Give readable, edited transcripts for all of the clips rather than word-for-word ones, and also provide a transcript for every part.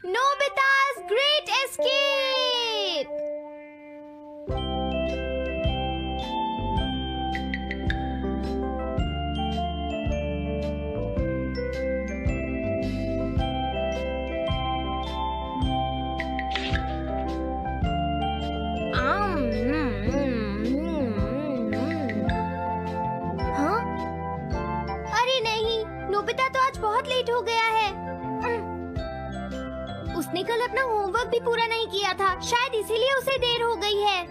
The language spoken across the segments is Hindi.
Nobita's Great Escape! हाँ? अरे नहीं, नोबिता तो आज बहुत लेट हो गया है। उसने कल अपना होमवर्क भी पूरा नहीं किया था, शायद इसीलिए उसे देर हो गई है।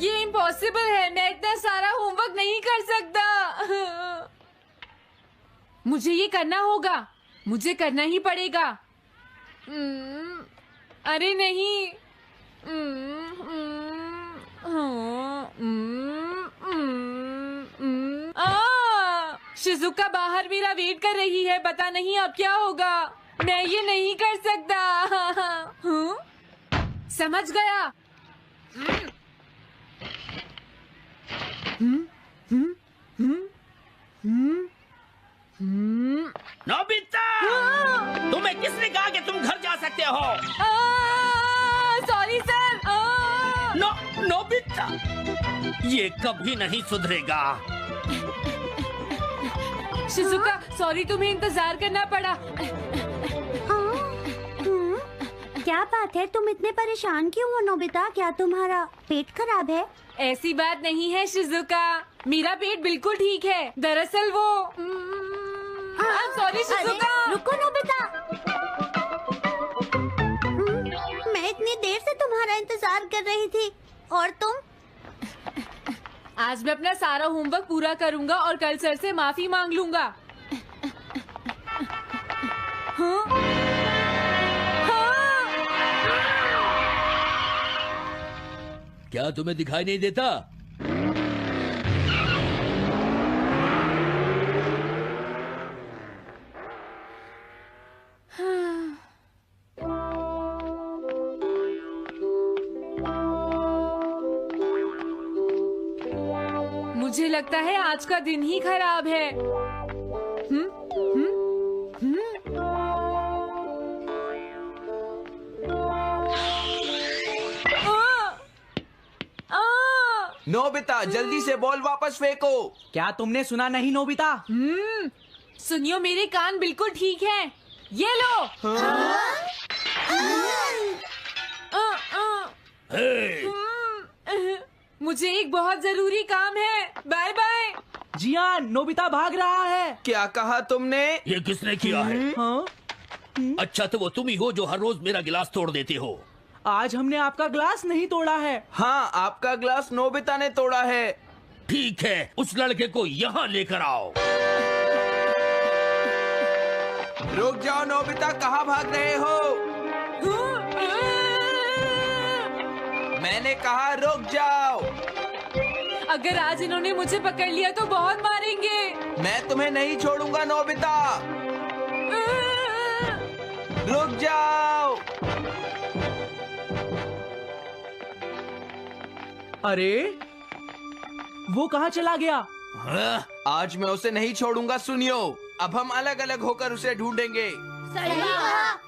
ये इम्पॉसिबल है, मैं इतना सारा होमवर्क नहीं कर सकता। मुझे ये करना होगा, मुझे करना ही पड़ेगा। अरे नहीं। शिजुका बाहर मेरा वेट कर रही है, पता नहीं अब क्या होगा। मैं ये नहीं कर सकता। समझ गया। नोबिता, तुम्हें किसने कहा कि तुम घर जा सकते हो? Sorry sir. नोबिता, ये कभी नहीं सुधरेगा। शिजुका, सॉरी, तुम्हें इंतजार करना पड़ा। क्या बात है, तुम इतने परेशान क्यों हो नोबिता? क्या तुम्हारा पेट खराब है? ऐसी बात नहीं है शिजुका, मेरा पेट बिल्कुल ठीक है। दरअसल वो सॉरी शिजुका। रुको नोबिता, मैं इतनी देर से तुम्हारा इंतजार कर रही थी और तुम? आज मैं अपना सारा होमवर्क पूरा करूंगा और कल सर से माफी मांग लूंगा। हाँ? हाँ? क्या तुम्हें दिखाई नहीं देता? मुझे लगता है आज का दिन ही खराब है। नोबिता, जल्दी से बॉल वापस फेंको। क्या तुमने सुना नहीं नोबिता? सुनियो, मेरे कान बिल्कुल ठीक हैं। ये लो। मुझे एक बहुत जरूरी काम है। Bye bye. जियान, नोबिता भाग रहा है। क्या कहा तुमने? ये किसने किया है? हाँ? अच्छा, तो वो तुम ही हो जो हर रोज मेरा गिलास तोड़ देते हो। आज हमने आपका ग्लास नहीं तोड़ा है। हाँ, आपका ग्लास नोबिता ने तोड़ा है। ठीक है, उस लड़के को यहाँ लेकर आओ। रुक जाओ नोबिता, कहाँ भाग रहे हो? मैंने कहा रुक जाओ। अगर आज इन्होंने मुझे पकड़ लिया तो बहुत मारेंगे। मैं तुम्हें नहीं छोड़ूंगा नोबिता, रुक जाओ। अरे वो कहाँ चला गया? हाँ? आज मैं उसे नहीं छोड़ूंगा। सुनियो, अब हम अलग अलग होकर उसे ढूंढेंगे। सही कहा।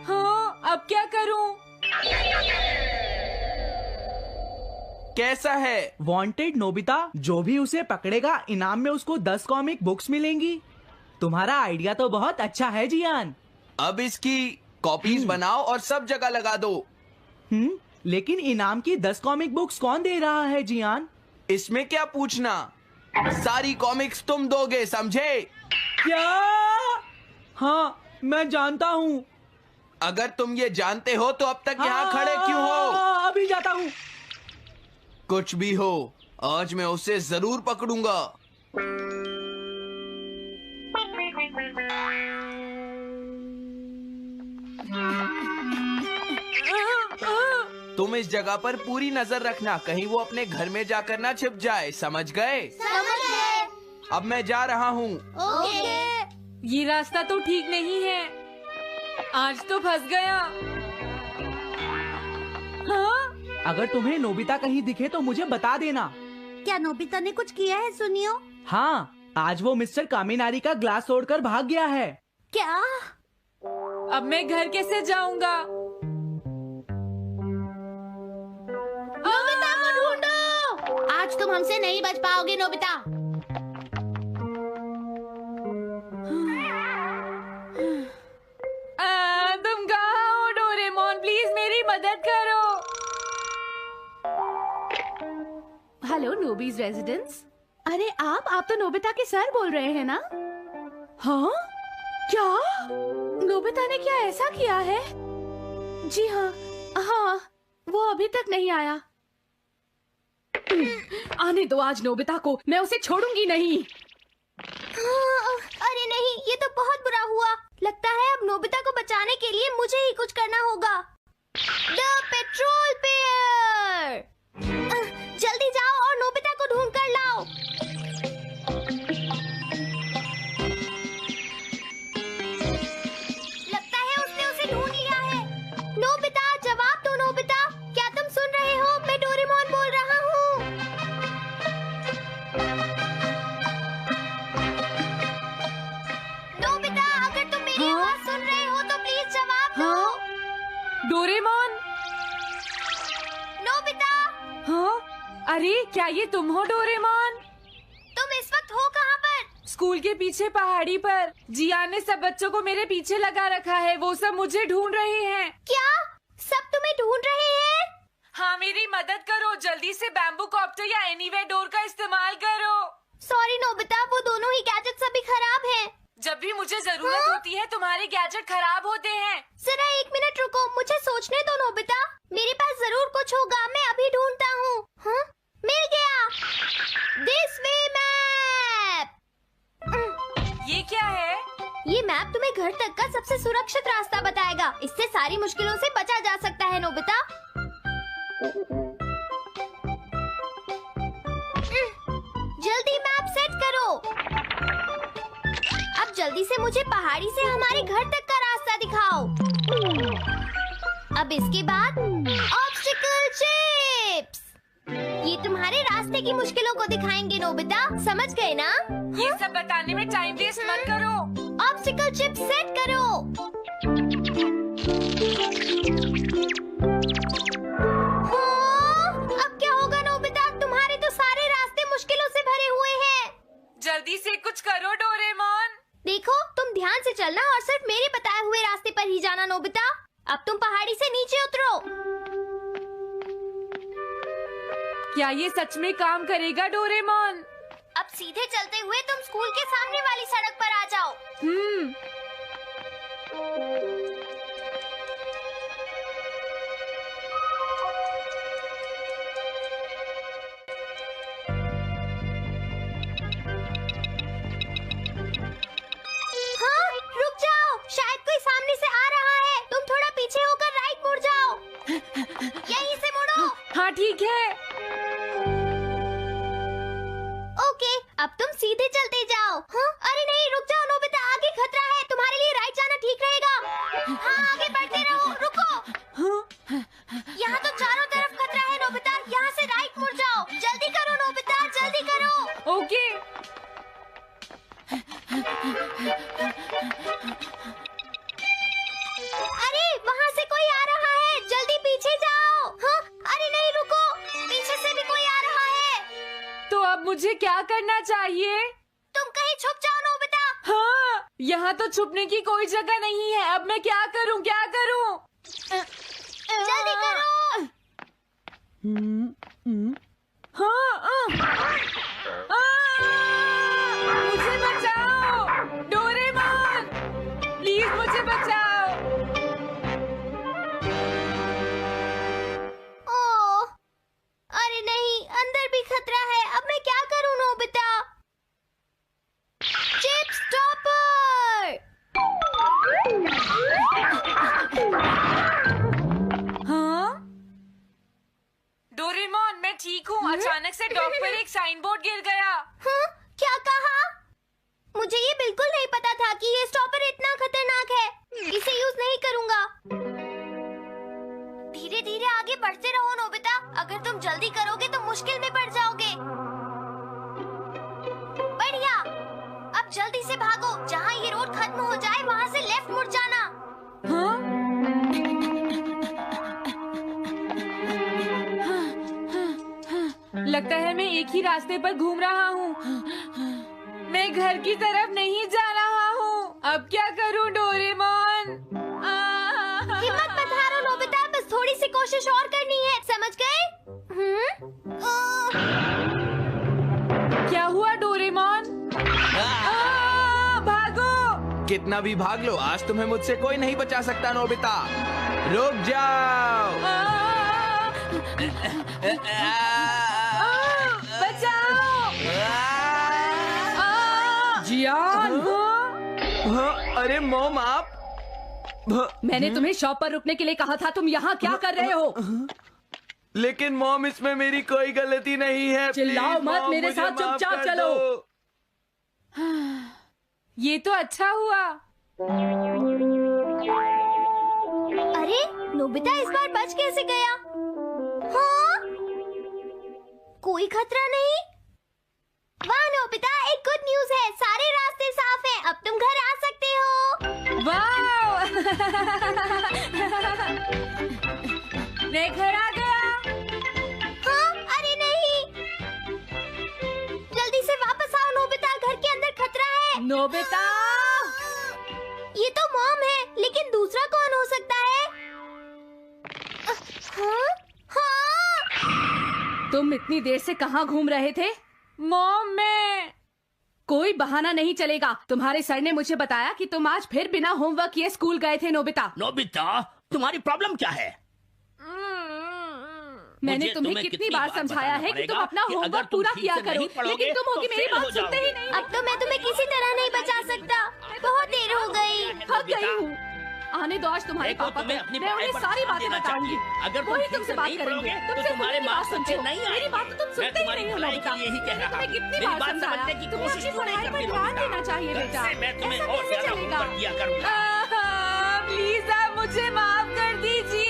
हाँ, अब क्या करूं? कैसा है? वांटेड नोबिता, जो भी उसे पकड़ेगा इनाम में उसको 10 कॉमिक बुक्स मिलेंगी। तुम्हारा आइडिया तो बहुत अच्छा है जियान। अब इसकी कॉपीज बनाओ और सब जगह लगा दो। लेकिन इनाम की 10 कॉमिक बुक्स कौन दे रहा है जियान? इसमें क्या पूछना, सारी कॉमिक्स तुम दोगे, समझे? क्या? हाँ, मैं जानता हूँ। अगर तुम ये जानते हो तो अब तक यहाँ खड़े क्यों हो? अभी जाता हूँ। कुछ भी हो, आज मैं उसे जरूर पकड़ूंगा। तुम इस जगह पर पूरी नजर रखना, कहीं वो अपने घर में जाकर ना छिप जाए, समझ गए? समझ गए। अब मैं जा रहा हूँ। ओके। ये रास्ता तो ठीक नहीं है। आज तो फंस गया। हाँ? अगर तुम्हें नोबिता कहीं दिखे तो मुझे बता देना। क्या नोबिता ने कुछ किया है सुनियो? हाँ, आज वो मिस्टर कामिनारी का ग्लास तोड़कर भाग गया है। क्या? अब मैं घर कैसे जाऊंगा? नोबिता को ढूंढो। आज तुम हमसे नहीं बच पाओगे नोबिता। तुम कहाँ हो डोरेमोन? प्लीज मेरी मदद करो। Hello Nobi's residence. अरे आप तो नोबिता के सर बोल रहे हैं ना? हाँ? क्या? नोबिता ने क्या ऐसा किया है? जी हाँ, वो अभी तक नहीं आया। आने दो आज नोबिता को, मैं उसे छोड़ूंगी नहीं। अरे नहीं, ये तो बहुत बुरा हुआ। लगता है अब नोबिता को बचाने के लिए मुझे ही कुछ करना होगा। द पेट्रोल पेयर, जल्दी जाओ और नोबिता को ढूंढ कर लाओ। लगता है उसने उसे ढूंढ लिया है। नोबिता, जवाब दो नोबिता। क्या तुम सुन रहे हो? मैं डोरेमोन बोल रहा हूँ। नोबिता, अगर तुम मेरी आवाज सुन रहे हो तो प्लीज जवाब दो। डोरेमोन? नोबिता, हाँ? अरे क्या ये तुम हो डोरेमोन? तुम इस वक्त हो कहाँ पर? स्कूल के पीछे पहाड़ी पर। जियान ने सब बच्चों को मेरे पीछे लगा रखा है। वो सब मुझे ढूंढ रहे हैं। क्या? सब तुम्हें ढूंढ रहे हैं? हाँ, मेरी मदद करो। जल्दी से बैम्बू कॉप्टर या एनीवेयर डोर का इस्तेमाल करो। सॉरी नोबिता, वो दोनों ही गैजेट्स अभी खराब हैं। जब भी मुझे जरूरत होती है तुम्हारे गैजेट खराब होते हैं। जरा 1 मिनट रुको, मुझे सोचने दो नोबिता। मेरे पास जरूर कुछ होगा, मैं अभी ढूंढता हूँ। हाँ? मिल गया। This way map. ये क्या है? ये मैप तुम्हें घर तक का सबसे सुरक्षित रास्ता बताएगा। इससे सारी मुश्किलों से बचा जा सकता है नोबिता। जल्दी मैप सेट करो। अब जल्दी से मुझे पहाड़ी से हमारे घर तक का रास्ता दिखाओ। अब इसके बाद ऑब्स्टिकल चिप्स। ये तुम्हारे रास्ते की मुश्किलों को दिखाएंगे नोबिता, समझ गए ना? ये सब बताने में टाइम वेस्ट मत करो। ऑब्स्टिकल चिप्स सेट करो। हाँ, अब क्या होगा नोबिता? तुम्हारे तो सारे रास्ते मुश्किलों से भरे हुए हैं। जल्दी से कुछ करो डोरेमोन। देखो, तुम ध्यान से चलना और सिर्फ मेरे बताए हुए रास्ते पर ही जाना नोबिता। अब तुम पहाड़ी से नीचे उतरो। क्या ये सच में काम करेगा डोरेमोन? अब सीधे चलते हुए तुम स्कूल के सामने वाली सड़क पर आ जाओ। हाँ, रुक जाओ, शायद कोई सामने से आ रहा है। तुम थोड़ा पीछे होकर राइट मुड़ जाओ। यहीं से मुड़ो। हाँ ठीक है। ओके, अब तुम सीधे चलते जाओ। हाँ? अरे नहीं, रुक जाओ नोबिता, आगे खतरा है। तुम्हारे लिए राइट जाना ठीक रहेगा। हाँ, आगे बढ़ते रहो। रुको, यहाँ तो चारों तरफ खतरा है नोबिता। यहाँ से राइट मुड़ जाओ। जल्दी करो नोबिता, जल्दी करो। ओके। अरे वहाँ से कोई आ रहा है, जल्दी पीछे जाओ। हाँ? अरे नहीं, रुको, पीछे से भी कोई आ रहा है। तो अब मुझे क्या करना चाहिए? तुम कहीं छुप जाओ नोबिता। हाँ, यहाँ तो छुपने की कोई जगह नहीं है। अब मैं क्या करूँ, क्या करूँ? जल्दी करो। हाँ, मुझे बचाओ डोरेमोन, प्लीज मुझे बचाओ। ओह, अरे नहीं, अंदर भी खतरा है। अब मैं क्या करूं नोबिता? Chip stopper. हाँ? डोरेमोन, मैं ठीक हूँ। अचानक से डॉग पर एक साइन बोर्ड जल्दी से भागो, जहाँ ये रोड खत्म हो जाए वहाँ से लेफ्ट मुड़ जाना। लगता है मैं एक ही रास्ते पर घूम रहा हूँ। मैं घर की तरफ नहीं जा रहा हूँ। अब क्या करूँ डोरेमोन? हिम्मत मत हारो नोबिता, बस थोड़ी सी कोशिश और करनी है, समझ गए? क्या हुआ डोरेमोन? भागो! कितना भी भाग लो, आज तुम्हें मुझसे कोई नहीं बचा सकता नोबिता। रुक जाओ। बचाओ! जियान! अरे मॉम आप। मैंने तुम्हें शॉप पर रुकने के लिए कहा था, तुम यहाँ क्या कर रहे हो? लेकिन मॉम इसमें मेरी कोई गलती नहीं है। चिल्लाओ प्लीज, मत, मॉम, मेरे मुझे साथ माफ चुपचाप कर चलो। दो। ये तो अच्छा हुआ। अरे नोबिता इस बार बच कैसे गया? हाँ? कोई खतरा नहीं? वाह नोबिता, एक गुड न्यूज है, सारे रास्ते साफ हैं, अब तुम घर आ सकते हो। वाह! मैं घर आ गया। हाँ? अरे नहीं, जल्दी से वापस आओ नोबिता, घर के अंदर खतरा है। नोबिता! ये तो मॉम है, लेकिन दूसरा कौन हो सकता है? हाँ? हाँ? तुम इतनी देर से कहाँ घूम रहे थे? मॉम मैं कोई बहाना नहीं चलेगा। तुम्हारे सर ने मुझे बताया कि तुम आज फिर बिना होमवर्क किए स्कूल गए थे नोबिता। नोबिता, तुम्हारी प्रॉब्लम क्या है? मैंने मुझे तुम्हें तुम्हें कितनी बार समझाया है कि तुम अपना कि अगर होमवर्क तुम पूरा ठीक किया से करो, नहीं पढ़ोगे, लेकिन तुम होगी तो मेरी फेल हो बात सुनते ही जाओगे। नहीं। अब तो मैं तुम्हें किसी तरह नहीं बचा सकता, बहुत देर हो गई। थक गई हूँ। आने दो आज तुम्हारे देखो, पापा तुम्हें को, अपनी मैं पढ़ाई उन्हें पर सारी ध्यान बातें देना बताऊंगी। चाहिए। अगर तुम वही ठीक तुमसे से बात नहीं करेंगे, पढ़ोगे, तो तुमसे तुम्हारे खुद की बात मार्क्स सुनते अच्छे हो। नहीं मेरी आएंगे। बात तो तुम मैं सुनते ही तुम्हारी नहीं हो भलाई नोबिता। के लिए ही कह मैंने रहा तुम्हें हूँ। कितनी मेरी बार बात समझाया, समझने की तुम्हें कोशिश अपनी क्यों नहीं पढ़ाई पर करती ध्यान नोबिता? देना चाहिए बेटा। इससे मैं तुम्हें ऐसा और कैसे ज्यादा चलेगा? होमवर्क किया करूंगा। प्लीज आप मुझे माफ कर दीजिए।